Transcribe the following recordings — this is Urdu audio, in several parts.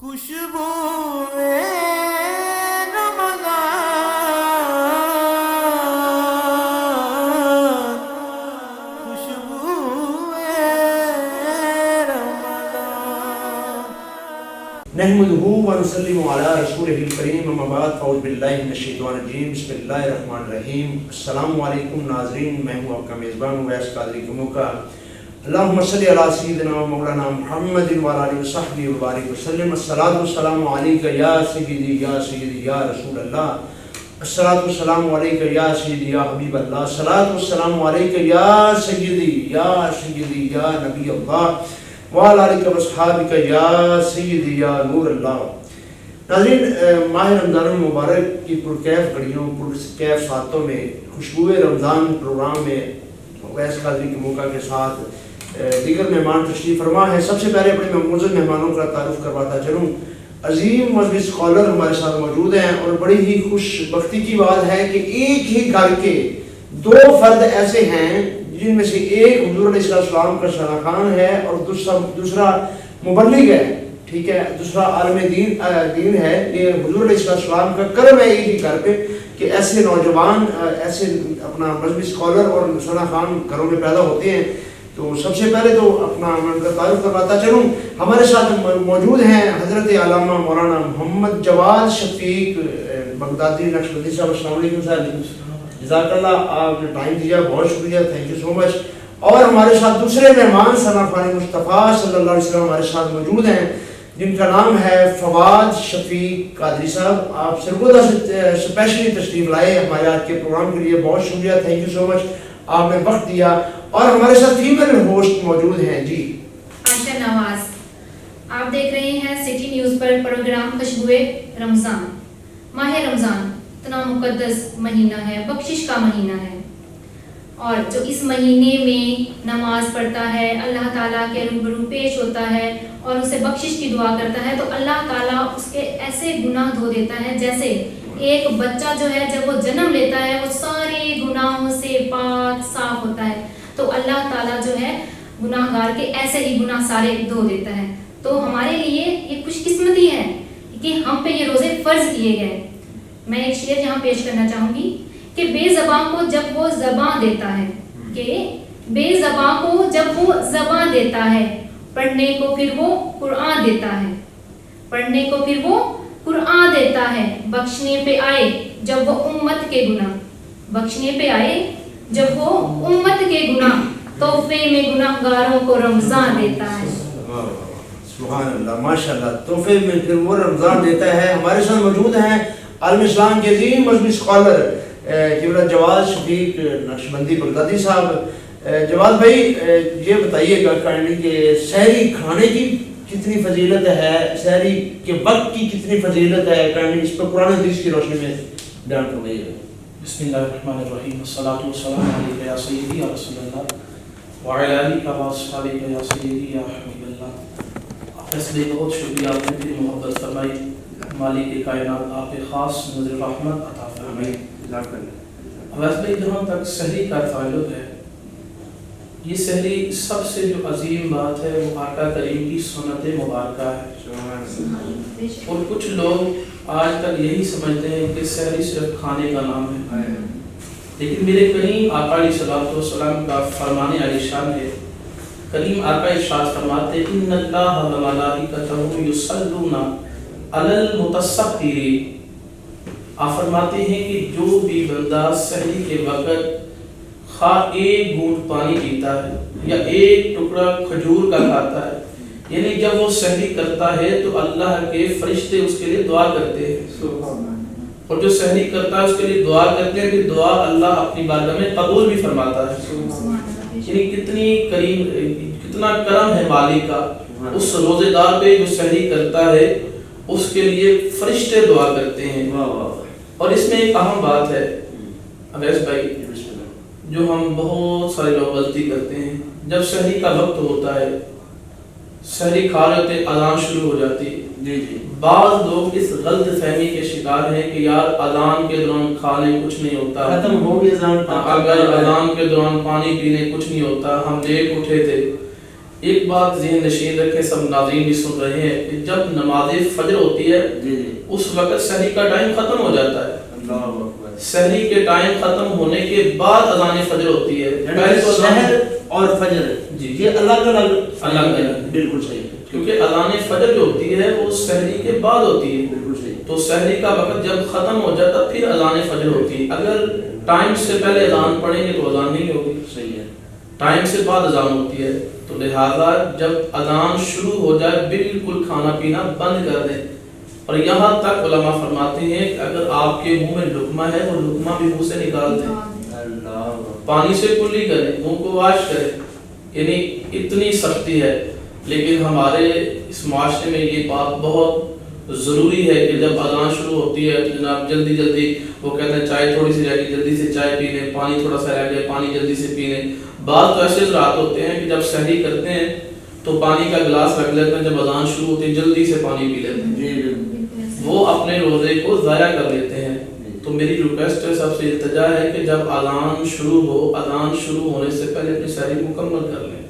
خوشبو نحمده ونسلم علی رسوله الکریم اما بعد فاعوذ باللہ من الشیطان الرجیم بسم اللہ الرحمن الرحیم السلام علیکم ناظرین، میں ہوں آپ کا میزبان اویس قادری کموکا۔ اللہم صلی علی سیدنا مولانا محمد وعلی آلہ وصحبہ وبارک وسلم۔ الصلاۃ والسلام علیک یا سیدی یا سیدی یا رسول اللہ، الصلاۃ والسلام علیک یا سیدی یا حبیب اللہ، الصلاۃ والسلام علیک یا سیدی یا نبی اللہ وعلی آلہ وصحبہ یا سیدی یا نور اللہ۔ ناظرین، ماہ رمضان المبارک کی پرکیف گھڑیوں، پرکیف ساعتوں میں خوشبو رمضان پروگرام میں اویس قادری کے موقع کے ساتھ دیگر مہمان تشریف فرما ہے۔ سب سے پہلے اپنے معزز مہمانوں کا تعارف کرواتا چلوں۔ عظیم مذہبی اسکالر ہمارے ساتھ موجود ہیں، اور بڑی ہی خوش بختی کی بات ہے کہ ایک ہی گھر کے دو فرد ایسے ہیں جن میں سے ایک حضور علیہ السلام کا شرح خان ہے اور دوسرا مبلغ ہے، ٹھیک ہے، دوسرا عالم دین ہے۔ یہ حضور علیہ السلام کا کرم ہے ایک ہی گھر پہ کہ ایسے نوجوان، ایسے اپنا مذہبی اسکالر اور شرح خان گھروں میں پیدا ہوتے ہیں۔ تو سب سے پہلے تو اپنا تعارف کرواتا چلوں۔ ہمارے ساتھ موجود ہیں حضرت علامہ مولانا محمد جواد شفیق بغدادی نقشبندی صاحب۔ السلام علیکم صاحب، جزاک اللہ، آپ نے ٹائم دیا، بہت شکریہ، تھینک یو سو مچ۔ اور ہمارے ساتھ دوسرے مہمان ثنا خوان مصطفیٰ صلی اللہ علیہ وسلم ہمارے ساتھ موجود ہیں، جن کا نام ہے فواد شفیق قادری صاحب۔ آپ سرگودا سے اسپیشلی تشریف لائے ہمارے آج کے پروگرام کے لیے، بہت شکریہ، تھینک یو سو مچ، آپ نے وقت دیا۔ اور ہمارے ساتھ فیمیل ہوسٹ موجود ہیں جی عائشہ نواز۔ آپ دیکھ رہے ہیں سٹی نیوز پر پروگرام خوشبوئے رمضان۔ ماہ رمضان اتنا مقدس مہینہ ہے، بخشش کا مہینہ ہے، اور جو اس مہینے میں نماز پڑھتا ہے، اللہ تعالیٰ کے روبرو پیش ہوتا ہے اور اسے بخشش کی دعا کرتا ہے، تو اللہ تعالیٰ اس کے ایسے گناہ دھو دیتا ہے جیسے ایک بچہ جو ہے جب وہ جنم لیتا ہے وہ سارے گناہوں سے پاک صاف ہوتا ہے، تو اللہ تعالیٰ جو ہے گناہ گار کے ایسے ہی گناہ سارے دھو دیتا ہے۔ تو ہمارے لیے یہ خوش قسمتی ہے کہ ہم پہ یہ روزے فرض کیے گئے۔ میں ایک شعر یہاں پیش کرنا چاہوں گی کہ بے زباں کو جب وہ زباں دیتا ہے، کہ بے زباں کو جب وہ زباں دیتا ہے، پڑھنے کو پھر وہ قرآن دیتا ہے، پڑھنے کو پھر وہ قرآن دیتا ہے، بخشنے پہ آئے جب وہ امت کے گناہ، بخشنے پہ آئے جب وہ امت کے گناہ، تحفے میں گناہ گاروں کو رمضان دیتا ہے۔ سبحان اللہ، ماشاء اللہ، تحفے میں پھر وہ رمضان دیتا ہے۔ ہمارے ساتھ موجود ہیں عالم اسلام کے عظیم مذہبی اسکالر جواد شفیق نقشبندی بغدادی صاحب۔ جواد بھائی، یہ بتائیے گا کائنڈلی کہ سحری کھانے کی کتنی فضیلت ہے، سحری کے وقت کی کتنی فضیلت ہے، کائنڈلی اس پر قرآن حدیث کی روشنی میں بیان فرمائیے گا۔ بسم اللہ الرحمن الرحیم، الصلاۃ والسلام علیک یا سیدی یا رسول اللہ وعلی آلہ وصحبہ یا سیدی یا حبیب اللہ۔ فیصلے بہت شکریہ، آپ نے بھی محبت فرمائی، مالک کائنات آپ کے خاص نظر رحمت عطا فرمائے۔ ویسے جہاں تک سحری کا تعلق ہے، یہ سحری سب سے جو عظیم بات ہے وہ آقا کریم کی سنت مبارکہ ہے، اور کچھ لوگ آج تک یہی سمجھتے ہیں کہ سحری صرف کھانے کا نام ہے، لیکن میرے کریم آقا علیہ الصلوۃ والسلام کا فرمان علی شان ہے۔ کریم آقا ارشاد فرماتے ہیں ان اللہ و ملائکتہ یصلون علی المتصحرین۔ آپ فرماتے ہیں کہ جو بھی بندہ سحری کے وقت خواہ ایک گھونٹ پانی پیتا ہے یا ایک ٹکڑا کھجور کا کھاتا ہے، یعنی جب وہ سحری کرتا ہے تو اللہ کے فرشتے اس کے لیے دعا کرتے ہیں، اور جو سحری کرتا ہے اس کے لیے دعا کرتے ہیں، کہ دعا اللہ اپنی بارگاہ میں قبول بھی فرماتا ہے۔ یعنی کتنا کرم ہے مالک کا اس روزے دار پہ جو سحری کرتا ہے، اس کے لیے فرشتے دعا کرتے ہیں۔ اور اس میں ایک اہم بات ہے اویس بھائی، جو ہم بہت سارے لوگ غلطی کرتے ہیں، جب سحری کا وقت ہوتا ہے، سحری کھا لیتے، اذان شروع ہو جاتی ہے، بعض لوگ اس غلط فہمی کے شکار ہیں کہ یار اذان کے دوران کھانے کچھ نہیں ہوتا، ختم ہو گئی اذان، اگر اذان کے دوران پانی پینے کچھ نہیں ہوتا، ہم لیٹ اٹھے تھے۔ ایک بات ذہن نشین رکھیں، سب ناظرین بھی سن رہے ہیں کہ جب نماز فجر ہوتی ہے اس وقت سحری کا ٹائم ختم ہو جاتا ہے، سحری کے ٹائم ختم ہونے کے بعد اذان فجر ہوتی ہے. پہلے تو سحر اور فجر جی یہ الگ الگ بالکل صحیح، کیونکہ اذان فجر جو ہوتی ہے وہ سحری کے بعد ہوتی ہے. بالکل صحیح. تو سحری کا وقت جب ختم ہو جاتا پھر اذان فجر ہوتی ہے. اگر ٹائم سے پہلے اذان پڑھیں گے تو اذان نہیں ہوگی. صحیح ہے. ٹائم سے بعد اذان ہوتی ہے، تو لہذا جب اذان شروع ہو جائے بالکل کھانا پینا بند کر دیں. اور یہاں تک علماء فرماتے ہیں کہ اگر آپ کے منہ میں لقمہ ہے وہ لقمہ بھی منہ سے نکال دیں، پانی سے کلی کریں، منہ کو واش کریں. یعنی اتنی سختی ہے، لیکن ہمارے اس معاشرے میں یہ بات بہت ضروری ہے کہ جب اذان شروع ہوتی ہے تو جناب جلدی جلدی وہ کہتے ہیں چائے تھوڑی سی رہ گئی جلدی سے چائے پی لیں، پانی تھوڑا سا رہ گیا پانی جلدی سے پی لیں. بعض تو ایسے حضرات ہوتے ہیں کہ جب سحری کرتے ہیں تو پانی کا گلاس رکھ لیتے ہیں، جب اذان شروع ہوتی ہے جلدی سے پانی پی لیتے ہیں، وہ اپنے روزے کو ضائع کر لیتے ہیں. تو میری ریکویسٹ ہے، سب سے التجا ہے کہ جب اذان شروع ہو، اذان شروع ہونے سے پہلے اپنی سحری مکمل کر لیں.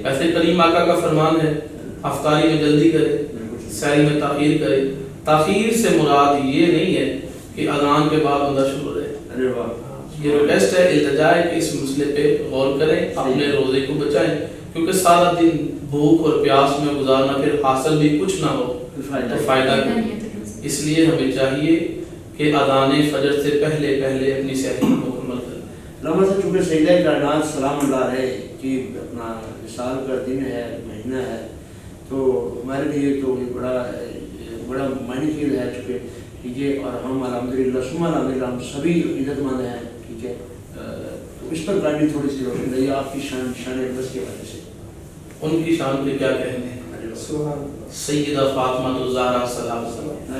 ایسے کریم آقا کا فرمان ہے افطاری میں جلدی کرے، سحری میں تاخیر کرے. تاخیر سے مراد یہ نہیں ہے کہ اذان کے بعد بندہ شروع رہے. یہ ریکویسٹ ہے، التجا ہے کہ اس مسئلے پہ غور کریں، اپنے روزے کو بچائیں، کیونکہ سارا دن بھوک اور پیاس میں گزارنا پھر حاصل بھی کچھ نہ ہو تو فائدہ نہیں. اس لیے ہمیں چاہیے کہ اذان فجر سے پہلے پہلے اپنی سحری مکمل کریں. علامہ صاحب چونکہ سیدہ کائنات سلام اللہ علیہ کی اپنا وصال کا دن ہے، مہینہ ہے، تو ہمارے لیے تو یہ بڑا معنی چیز ہے چونکہ یہ، اور ہم الحمدللہ ثم الحمدللہ ہم سبھی عزت مند ہیں. ٹھیک ہے، تو اس پر گاڑی تھوڑی سی روشن رہی آپ کی شان بس کی وجہ سے. ان کی شان پہ کیا کہنے ہیں. سیدہ فاطمہ الزہرا سلام اللہ.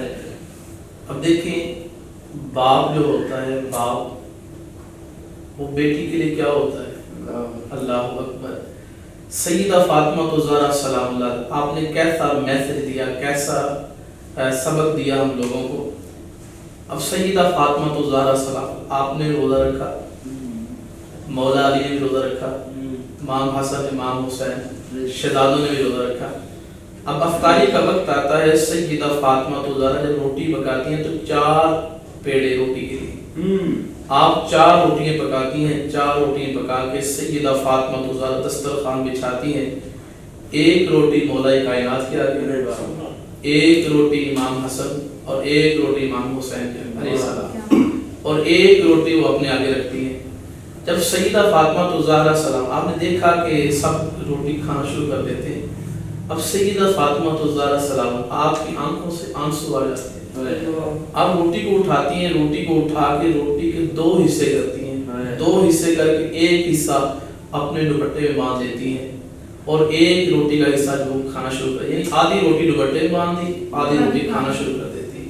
اب دیکھیں باپ جو ہوتا ہے، باپ وہ بیٹی کے لیے کیا ہوتا ہے. اللہ اکبر. سیدہ فاطمہ الزہرا سلام اللہ، آپ نے کیسا میسج دیا، کیسا سبق دیا ہم لوگوں کو. اب سیدہ فاطمہ الزہرا سلام، آپ نے روزہ رکھا، مولا علی نے بھی روزہ رکھا، امام حسن امام حسین شہزادوں نے بھی روزہ رکھا. اب افطاری کا وقت آتا ہے، سیدہ فاطمہ الزہرا جب روٹی پکاتی ہیں تو 4 پیڑے روٹی کے لیے آپ 4 روٹیاں پکاتی ہیں. 4 روٹیاں پکا کے سیدہ فاطمہ الزہرا دسترخوان بچھاتی ہیں. 1 روٹی مولا کائنات کے آگے، 1 روٹی امام حسن اور 1 روٹی امام حسین علیہ السلام، اور 1 روٹی وہ اپنے آگے رکھتی ہیں. جب سیدہ فاطمہ الزہرا سلام، آپ نے دیکھا کہ سب روٹی کھانا شروع کر دیتے ہیں. اب سیدہ فاطمہ الزہرا سلام، آپ کی آنکھوں سے آنسو آ جاتے ہیں. آپ روٹی کو اٹھاتی ہیں، روٹی کو اٹھا کے روٹی کے 2 حصے کرتی ہیں. 2 حصے کر کے 1 حصہ اپنے دوپٹے میں باندھ دیتی ہیں اور 1 روٹی کا حصہ جو کھانا شروع کر، یعنی آدھی روٹی دوپٹے میں باندھ دی، آدھی روٹی کھانا شروع کر دیتی.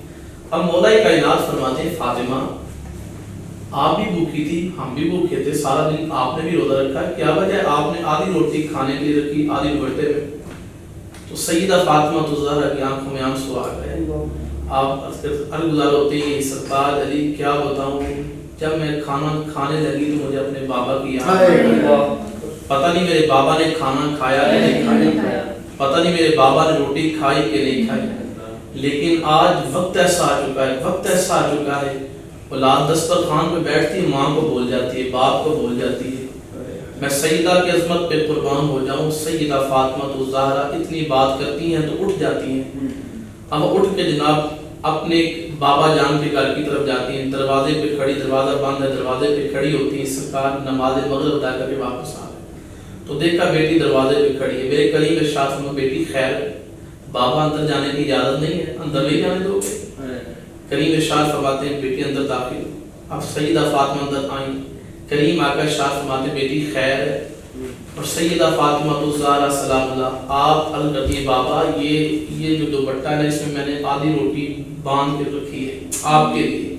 اب مولا کائنات فرماتے ہیں فاطمہ آپ بھی بھوکی تھی، ہم بھی بھوکے تھے، سارا دن آپ نے بھی روزہ رکھا، کیا وجہ آپ نے آدھی روٹی کھانے کے لیے رکھی، آدھی دوپٹے میں. تو سیدہ فاطمہ الزہرا کی آنکھوں میں آنسو آ گئے. آپ ارگزار ہوتے ہیں سرکار علی کیا بتاؤں، جب میں کھانا کھانے لگی تو مجھے اپنے بابا کی یاد، پتہ نہیں میرے بابا نے کھانا کھایا کہ نہیں کھایا، پتہ نہیں میرے بابا نے روٹی کھائی کہ نہیں کھائی. لیکن آج وقت ایسا آ چکا ہے، وقت ایسا آ چکا ہے، اولاد دسترخوان پہ بیٹھتی ہے، ماں کو بھول جاتی ہے، باپ کو بھول جاتی ہے. میں سیدہ کی عظمت پہ قربان ہو جاؤں، سیدہ فاطمہ الزہرا اتنی بات کرتی ہیں تو اٹھ جاتی ہیں. اب اٹھ کے جناب اپنے بابا جان کے گھر کی طرف جاتی ہیں، دروازے پہ کھڑی، دروازہ بند ہے، دروازے پہ کھڑی ہوتی ہیں، سرکار نماز مغرب ادا کر کے واپس آ گئے تو دیکھا بیٹی دروازے پہ کھڑی ہے. میرے کریم ارشاد فرمایا بیٹی خیر بابا اندر جانے کی اجازت نہیں ہے، اندر نہیں جانے دو گے. کریم ارشاد فرماتے ہیں بیٹی اندر داخل. اب سیدہ فاطمہ اندر آئیں، کریم آقا ارشاد فرماتے ہیں بیٹی خیر ہے. اور سیدہ فاطمہ الزہرا سلام اللہ آپ عرض کرتی ہیں بابا یہ جو دوپٹہ ہے اس میں میں نے آدھی روٹی باندھ کے رکھی ہے آپ کے لیے.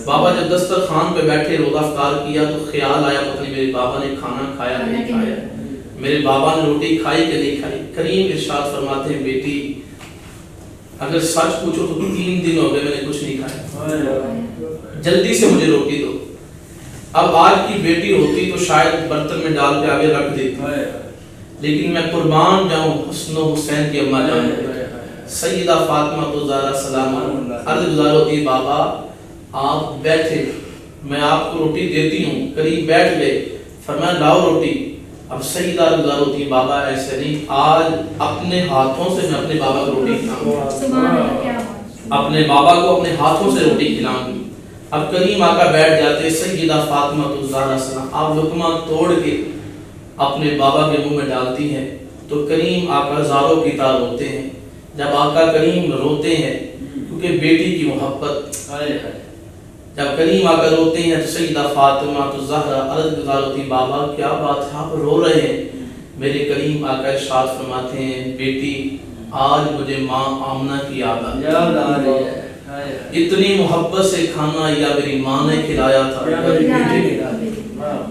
بابا جب دسترخوان پہ بیٹھے روزہ افطار کیا تو خیال آیا پتہ نہیں میرے بابا نے کھانا کھایا نہیں کھایا، میرے بابا نے روٹی کھائی کہ نہیں کھائی. کریم ارشاد فرماتے ہیں بیٹی اگر سچ پوچھو تو 3 دن ہو گئے میں نے کچھ نہیں کھایا، جلدی سے مجھے روٹی دو. اب آج کی بیٹی ہوتی تو شاید برتن میں ڈال کے آگے رکھ دیتی، لیکن میں قربان جاؤں حسن و حسین کی اماں جان سیدہ فاطمہ الزہرا سلام عرض گزار ہوتی ہے بابا آپ بیٹھے، میں آپ کو روٹی دیتی ہوں، قریب بیٹھ گئے، فرمایا لاؤ روٹی۔ اب سیدہ عرض گزار ہوتی ہے بابا ایسے نہیں، آج اپنے ہاتھوں سے میں اپنے بابا کو روٹی کھلاؤں، اپنے بابا کو اپنے ہاتھوں سے روٹی کھلاؤں۔ اب کریم آقا بیٹھ جاتے، سیدہ فاطمہ الزہرا سلام، آپ لقمہ توڑ کے اپنے بابا کے منہ میں ڈالتی ہیں تو کریم آقا زاروں کی طرح روتے ہیں۔ جب آقا کریم روتے ہیں کیونکہ بیٹی کی محبت، جب کریم آقا روتے ہیں تو سیدہ فاطمہ الزہرا عرض گزار ہوتی بابا کیا بات ہے آپ رو رہے ہیں؟ میرے کریم آقا ارشاد فرماتے ہیں بیٹی آج مجھے ماں آمنہ کی یاد آ رہی ہے، اتنی محبت سے کھانا یا میری ماں نے کھلایا تھا۔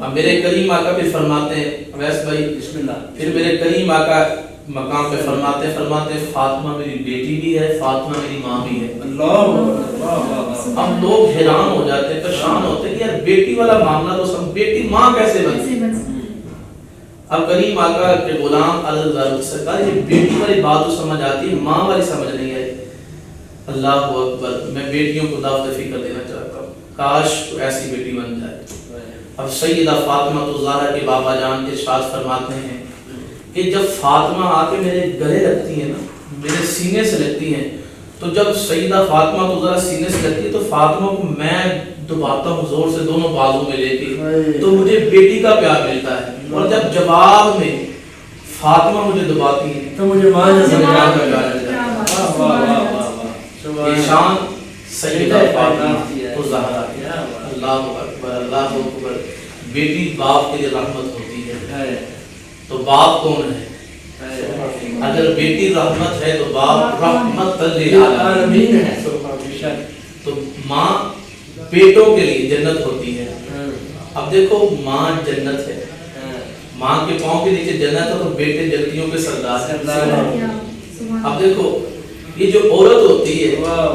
اب میرے کریم آقا پھر فرماتے ہیں ویس بھائی بسم اللہ، پھر میرے کریم آقا مقام پہ فرماتے ہیں فاطمہ میری بیٹی بھی ہے، فاطمہ میری ماں بھی ہے۔ اللہ، اب لوگ حیران ہو جاتے ہیں، پریشان ہوتے ہیں کہ یار بیٹی والا معاملہ تو سب بیٹی ماں کیسے بنتی؟ اب کریم آقا کے غلام علیہ سرکار یہ بیٹی والی بات تو سمجھ آتی ہے، ماں والی سمجھ نہیں آئی۔ اللہ اکبر، میں بیٹیوں کو دعوت فکر دینا چاہتا ہوں، کاش ایسی بیٹی بن جائے۔ اب سیدہ فاطمہ الزہرا کے بابا جان کے ارشاد فرماتے ہیں کہ جب فاطمہ آ کے میرے گلے لگتی ہیں نا، میرے سینے سے لگتی ہیں، تو جب سیدہ فاطمہ الزہرا سینے سے لگتی ہے تو فاطمہ کو میں دباتا ہوں زور سے دونوں بازوں میں لے کے، تو مجھے بیٹی کا پیار ملتا ہے۔ اور جب جواب میں فاطمہ مجھے دباتی ہے تو مجھے ماں کا پیار ملتا ہے۔ یہ شان سیدہ فاطمہ الزہرا کی۔ اللہ اکبر، اللہ اکبر۔ بیٹی باپ کے لیے رحمت ہوتی ہے تو باپ کون ہے؟ اگر بیٹی رحمت ہے تو باپ رحمت للعالمین ہے۔ تو ماں بیٹوں کے لیے جنت ہوتی ہے۔ اب دیکھو ماں جنت ہے، ماں کے پاؤں کے نیچے جنت ہے تو بیٹے جنتیوں کے سردار ہیں۔ اب دیکھو یہ جو عورت ہوتی ہے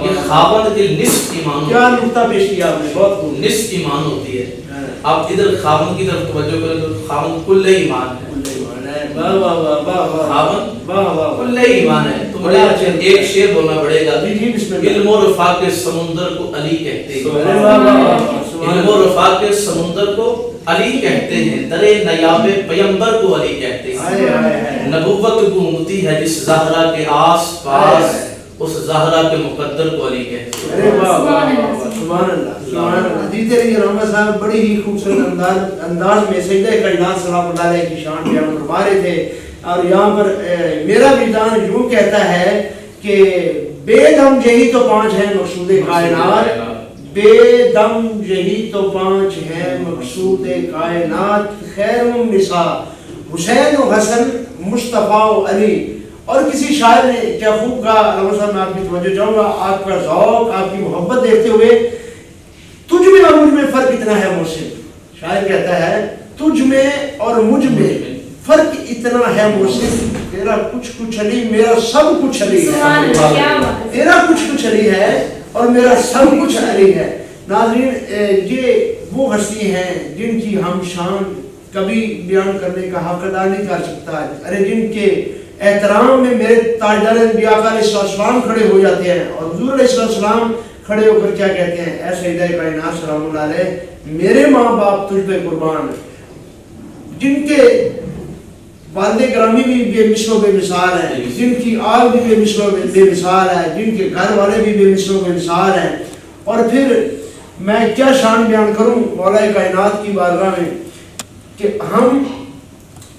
یہ خاوند کے نصف ایمان ہوتی ہے۔ کیا نقطہ پیش کیا آپ نے، بہت خوب، نصف ایمان ہوتی ہے۔ آپ ادھر خاوند کی طرف توجہ کریں تو خاوند کل ایمان ہے، خاوند کل ایمان ہے۔ تو مجھے ایک شعر بولنا پڑے گا، علم و رفاق سمندر کو علی کہتے ہیں، علم و رفاق سمندر کو علی کہتے ہیں، در نیاب پیمبر کو علی کہتے ہیں، نبوت گھومتی ہے جس زہرا کے آس پاس اس زہرا کے مقدر کو علی کہتے ہیں۔ سبحان اللہ، سبحان اللہ۔ دیتے رہیے رحمت صاحب بڑی ہی خوبصورت انداز میں سیدہ کائنات سلام اللہ علیہ کی شان بیان فرما رہے تھے۔ اور یہاں پر میرا وجدان یوں کہتا ہے کہ بے دم یہی تو پانچ ہیں مقصود کائنات، بے دم یہی تو پانچ ہیں مقصود کائنات، خیر النساء حسین و حسن مصطفیٰ و علی۔ اور کسی شاعر نے کیا خوب کہا، علامہ صاحب میں آپ کی توجہ چاہوں گا، آپ کا ذوق آپ کی محبت دیکھتے ہوئے، تجھ میں اور مجھ میں فرق اتنا ہے محسن، شاعر کہتا ہے تجھ میں اور مجھ میں فرق اتنا ہے محسن، تیرا کچھ کچھ علی میرا سب کچھ علی ہے، تیرا کچھ کچھ علی ہے اور میرا سب کچھ علی ہے۔ ناظرین یہ وہ ہستی ہیں جن کی ہم شان کبھی بیان کرنے کا حق ادا نہیں کر سکتا، ارے جن کے احترام میں میرے تاجدار انبیاء علیہ السلام کھڑے ہو جاتے ہیں اور حضور علیہ السلام کھڑے ہو کر کیا کہتے ہیں، اے سیدہ کائنات سلام اللہ علیہ میرے ماں باپ تجھ پہ قربان، جن کے والد گرامی بھی بے مثل و بے مثال ہیں، جن کی آگ بھی بے مثل و بے مثال ہے، جن کے گھر والے بھی بے مثل و بے مثال ہیں۔ اور پھر میں کیا شان بیان کروں مولا کائنات کی بارگاہ میں کہ ہم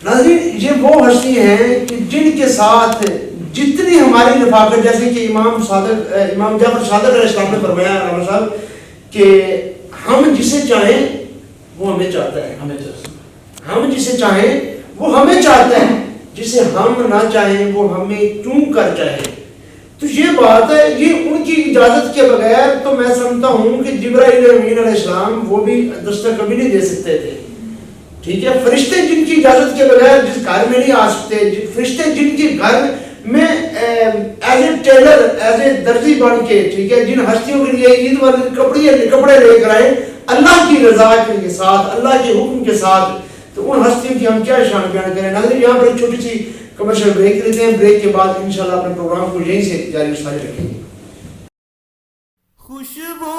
ناظرین یہ وہ ہستی ہیں کہ جن کے ساتھ جتنی ہماری رفاقت، جیسے کہ امام جعفر صادق علیہ السلام نے فرمایا علامہ صاحب کہ ہم جسے چاہیں وہ ہمیں چاہتا ہے، ہم جسے چاہیں وہ ہمیں چاہتا ہے، جسے ہم نہ چاہیں وہ ہمیں کیوں کر چاہے۔ تو یہ بات ہے، یہ ان کی اجازت کے بغیر تو میں سمجھتا ہوں کہ جبرائیل امین علیہ السلام وہ بھی دستک کبھی نہیں دے سکتے تھے، ٹھیک ہے۔ فرشتے جن کی اجازت کے بغیر جس گھر میں نہیں آ سکتے، فرشتے جن کے گھر میں as a tailor as a درزی بن کے، ٹھیک ہے، جن ہستیوں کے لیے عید والے کپڑے لے کر آئے اللہ کی رضا کے ساتھ، اللہ کے حکم کے ساتھ، تو تو ان ہستیوں کی ہم کیا شان بیان کریں. ناظرین یہاں پر ایک چھوٹی سی کمرشل بریک لیتے ہیں. بریک کے بعد انشاءاللہ اپنے پروگرام کو یہیں سے جاری و ساری رکھیں گے. خوشبو